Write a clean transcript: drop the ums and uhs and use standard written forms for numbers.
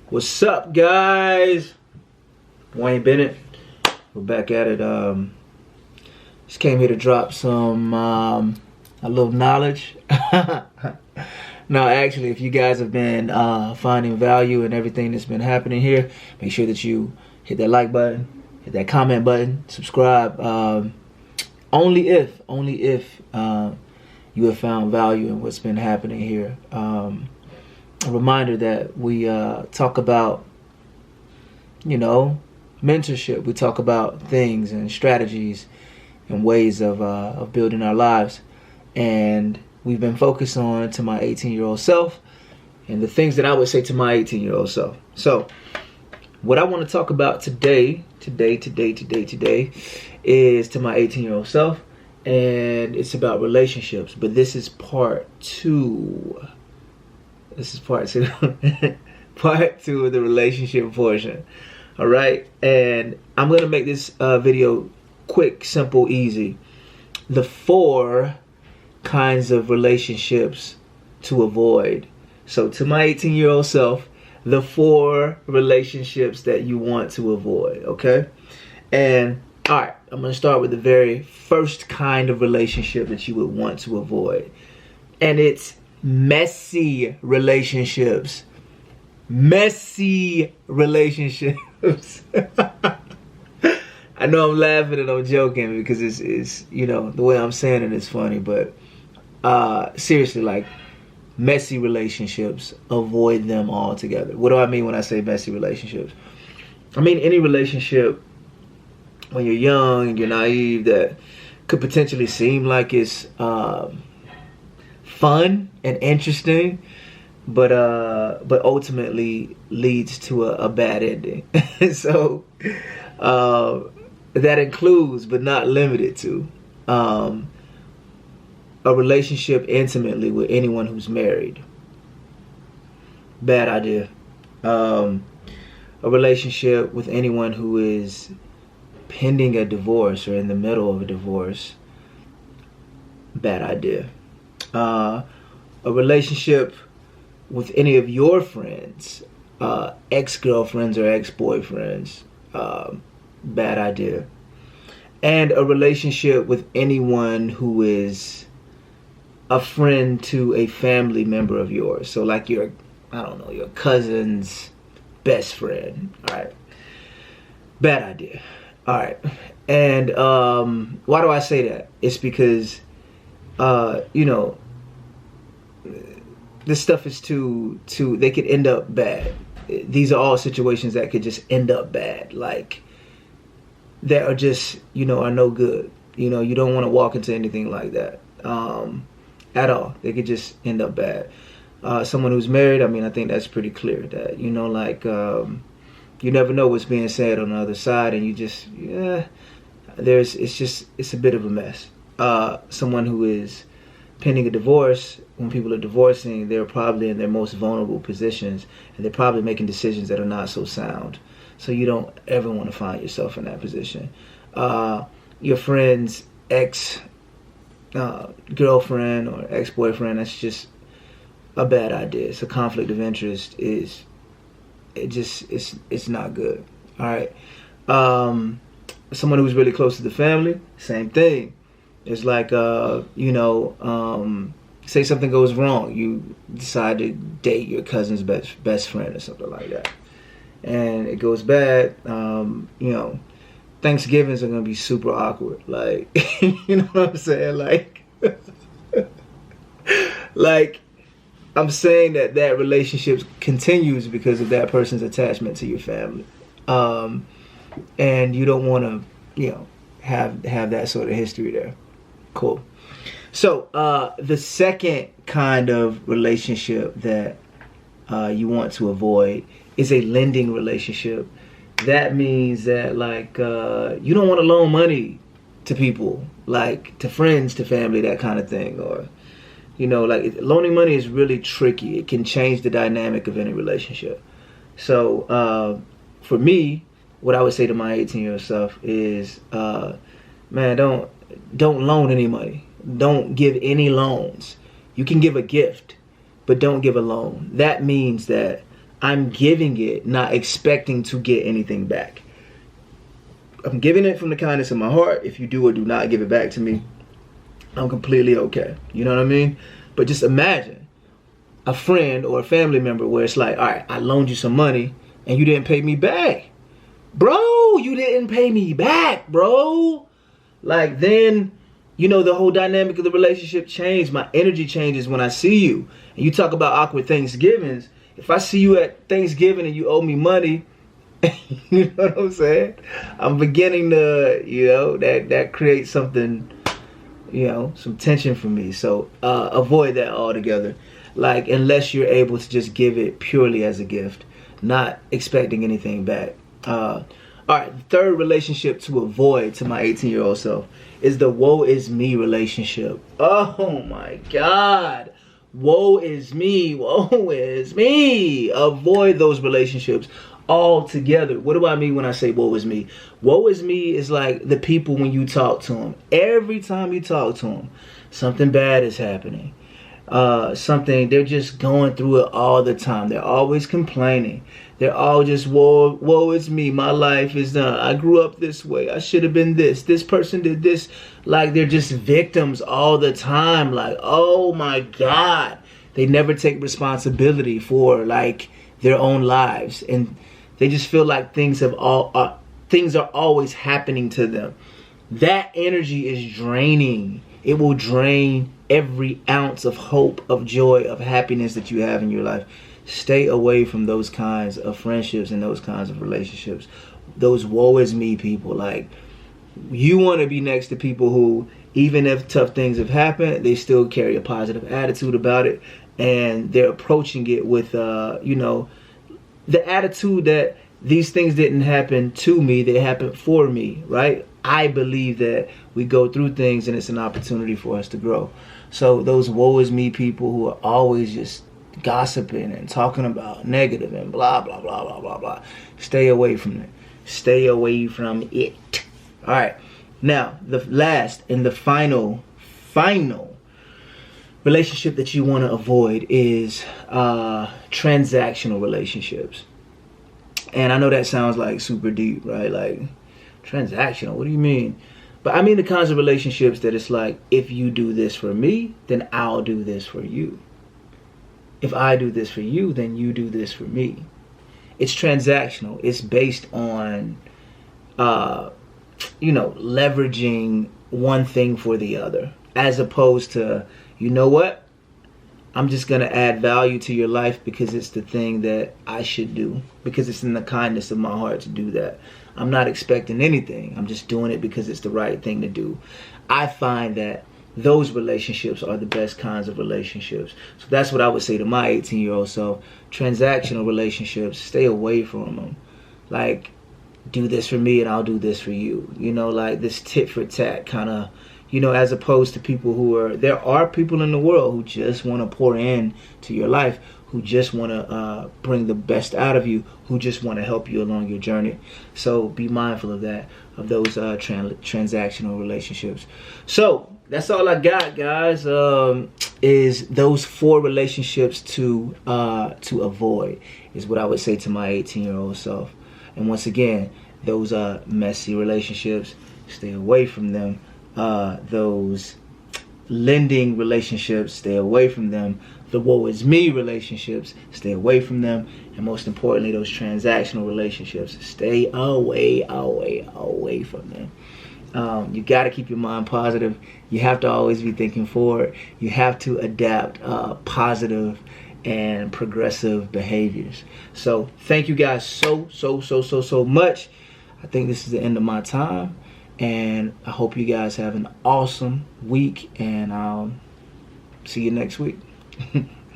What's up, guys? Wayne Bennett. We're back at it. Just came here to drop some a little knowledge. No, actually, if you guys have been finding value in everything that's been happening here, make sure that you hit that like button, hit that comment button, subscribe. Only if you have found value in what's been happening here. A reminder that we talk about, mentorship. We talk about things and strategies and ways of building our lives. And we've been focused on to my 18-year-old self and the things that I would say to my 18-year-old self. So what I want to talk about today is to my 18-year-old self. And it's about relationships. But this is part 2. This is part 2. Part 2 of the relationship portion. Alright? And I'm going to make this video quick, simple, easy. The 4 kinds of relationships to avoid. So to my 18-year-old self, the 4 relationships that you want to avoid. Okay? And alright, I'm going to start with the very first kind of relationship that you would want to avoid. And it's messy relationships. Messy relationships. I know I'm laughing and I'm joking because it's the way I'm saying it is funny, but seriously, like, messy relationships, avoid them altogether. What do I mean when I say messy relationships? I mean any relationship when you're young and you're naive that could potentially seem like it's fun and interesting, but ultimately leads to a bad ending. So that includes, but not limited to, a relationship intimately with anyone who's married. Bad idea. A relationship with anyone who is pending a divorce or in the middle of a divorce. Bad idea. A relationship with any of your friends, ex-girlfriends or ex-boyfriends, bad idea. And a relationship with anyone who is a friend to a family member of yours. So like your cousin's best friend. All right. Bad idea. All right. And why do I say that? It's because this stuff is too they could end up bad. These are all situations that could just end up bad, like that are just are no good. You don't want to walk into anything like that at all. They could just end up bad. Someone who's married, I think that's pretty clear that you never know what's being said on the other side, and you just it's a bit of a mess. Someone who is pending a divorce, when people are divorcing, they're probably in their most vulnerable positions, and they're probably making decisions that are not so sound. So you don't ever want to find yourself in that position. Your friend's ex girlfriend or ex-boyfriend, that's just a bad idea. It's a conflict of interest. It's not good. All right. Someone who's really close to the family, same thing. It's like, say something goes wrong. You decide to date your cousin's best friend or something like that. And it goes bad. Thanksgivings are going to be super awkward. Like, you know what I'm saying? Like, I'm saying that relationship continues because of that person's attachment to your family. And you don't want to, have that sort of history there. Cool. So the second kind of relationship that you want to avoid is a lending relationship. That means that you don't want to loan money to people, like to friends, to family, that kind of thing. Or loaning money is really tricky. It can change the dynamic of any relationship. So for me, what I would say to my 18-year-old self is, man, don't loan any money. Don't give any loans. You can give a gift, but don't give a loan. That means that I'm giving it, not expecting to get anything back. I'm giving it from the kindness of my heart. If you do or do not give it back to me, I'm completely okay. You know what I mean? But just imagine a friend or a family member where it's like, all right, I loaned you some money and you didn't pay me back. Bro, you didn't pay me back, bro. Like, then, you know, the whole dynamic of the relationship changed. My energy changes when I see you. And you talk about awkward Thanksgivings. If I see you at Thanksgiving and you owe me money, you know what I'm saying? I'm beginning to, you know, that creates something, you know, some tension for me. So avoid that altogether. Like, unless you're able to just give it purely as a gift, not expecting anything back. All right, the third relationship to avoid, to my 18-year-old self, is the woe is me relationship. Oh my God. Woe is me. Woe is me. Avoid those relationships altogether. What do I mean when I say woe is me? Woe is me is like the people when you talk to them. Every time you talk to them, something bad is happening. They're just going through it all the time. They're always complaining. They're all just, woe is me. My life is done. I grew up this way. I should have been this. This person did this. Like, they're just victims all the time. Like, oh my God. They never take responsibility for, like, their own lives. And they just feel like things are always happening to them. That energy is draining. It will drain every ounce of hope, of joy, of happiness that you have in your life. Stay away from those kinds of friendships and those kinds of relationships. Those woe is me people. Like, you want to be next to people who, even if tough things have happened, they still carry a positive attitude about it. And they're approaching it with, you know, the attitude that these things didn't happen to me, they happened for me, right? I believe that we go through things and it's an opportunity for us to grow. So those woe is me people who are always just gossiping and talking about negative and blah, blah, blah, blah, blah, blah. Stay away from it. Stay away from it. All right. Now, the last and the final relationship that you want to avoid is transactional relationships. And I know that sounds like super deep, right? Like, transactional, what do you mean? But I mean the kinds of relationships that it's like, if you do this for me, then I'll do this for you. If I do this for you, then you do this for me. It's transactional. It's based on, you know, leveraging one thing for the other. As opposed to, you know what? I'm just going to add value to your life because it's the thing that I should do. Because it's in the kindness of my heart to do that. I'm not expecting anything. I'm just doing it because it's the right thing to do. I find that those relationships are the best kinds of relationships. So that's what I would say to my 18-year-old self. Transactional relationships, stay away from them. Like, do this for me and I'll do this for you. You know, like this tit for tat kind of, you know, as opposed to people there are people in the world who just want to pour in to your life, who just want to bring the best out of you, who just want to help you along your journey. So be mindful of that, of those transactional relationships. So that's all I got, guys, is those 4 relationships to avoid, is what I would say to my 18-year-old self. And once again, those messy relationships, stay away from them. Those lending relationships, stay away from them. The woe is me relationships, stay away from them. And most importantly, those transactional relationships, stay away from them. You got to keep your mind positive. You have to always be thinking forward. You have to adapt positive and progressive behaviors. So thank you guys so much. I think this is the end of my time. And I hope you guys have an awesome week, and I'll see you next week.